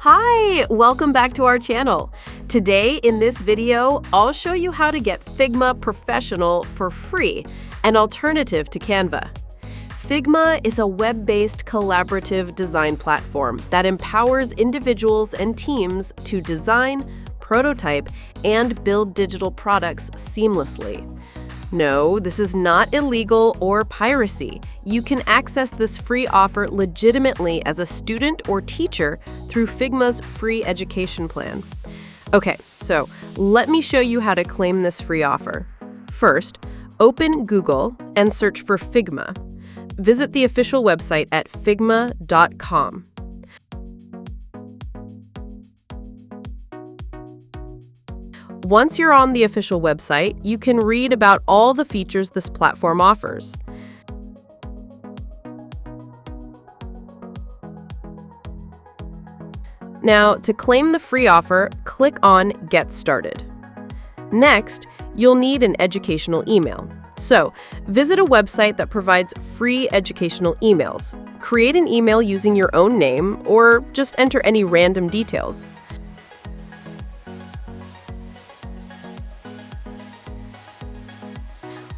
Hi, welcome back to our channel. Today in this video, I'll show you how to get Figma Professional for free, an alternative to Canva. Figma is a web-based collaborative design platform that empowers individuals and teams to design, prototype, and build digital products seamlessly. No, this is not illegal or piracy. You can access this free offer legitimately as a student or teacher through Figma's free education plan. Okay, so let me show you how to claim this free offer. First, open Google and search for Figma. Visit the official website at figma.com. Once you're on the official website, you can read about all the features this platform offers. Now, to claim the free offer, click on Get Started. Next, you'll need an educational email. So, visit a website that provides free educational emails. Create an email using your own name, or just enter any random details.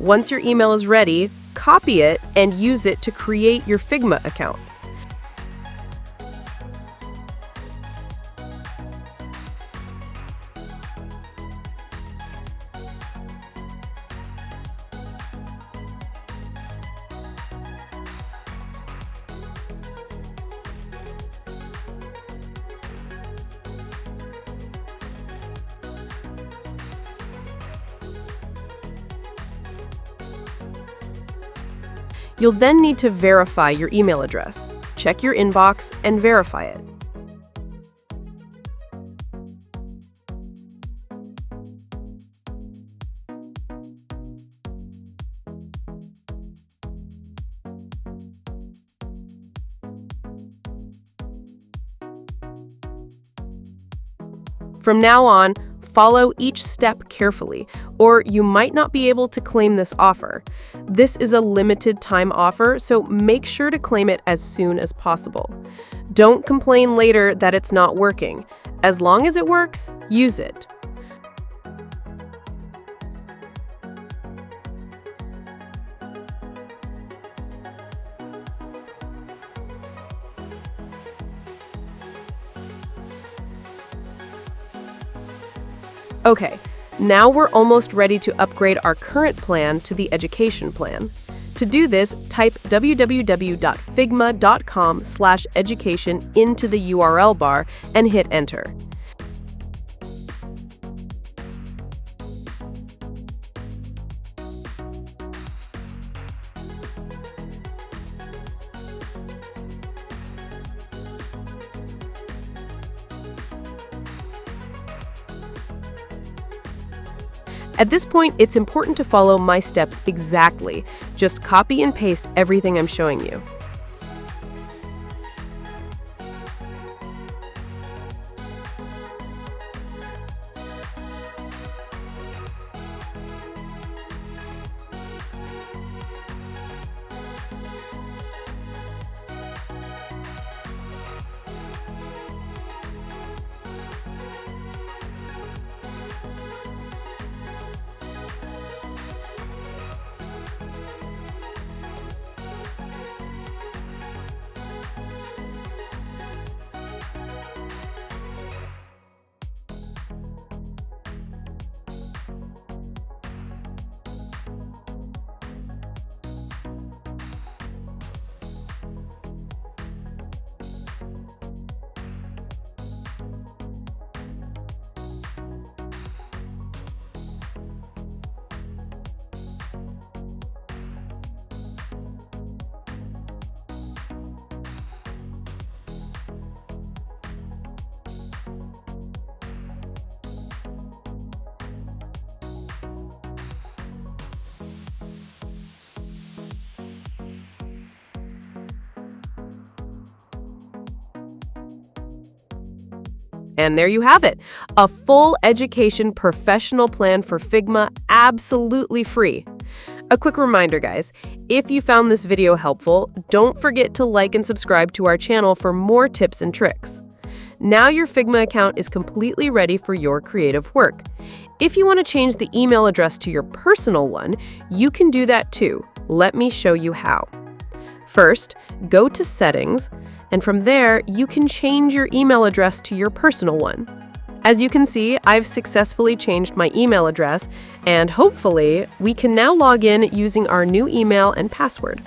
Once your email is ready, copy it and use it to create your Figma account. You'll then need to verify your email address. Check your inbox and verify it. From now on, follow each step carefully, or you might not be able to claim this offer. This is a limited time offer, so make sure to claim it as soon as possible. Don't complain later that it's not working. As long as it works, use it. Okay, now we're almost ready to upgrade our current plan to the education plan. To do this, type www.figma.com/education into the URL bar and hit enter. At this point, it's important to follow my steps exactly. Just copy and paste everything I'm showing you. And there you have it, a full education professional plan for Figma, absolutely free. A quick reminder, guys, if you found this video helpful, don't forget to like and subscribe to our channel for more tips and tricks. Now your Figma account is completely ready for your creative work. If you want to change the email address to your personal one, you can do that too. Let me show you how. First, go to Settings, and from there, you can change your email address to your personal one. As you can see, I've successfully changed my email address, and hopefully, we can now log in using our new email and password.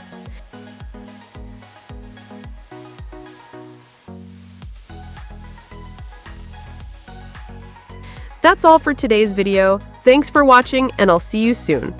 That's all for today's video. Thanks for watching, and I'll see you soon.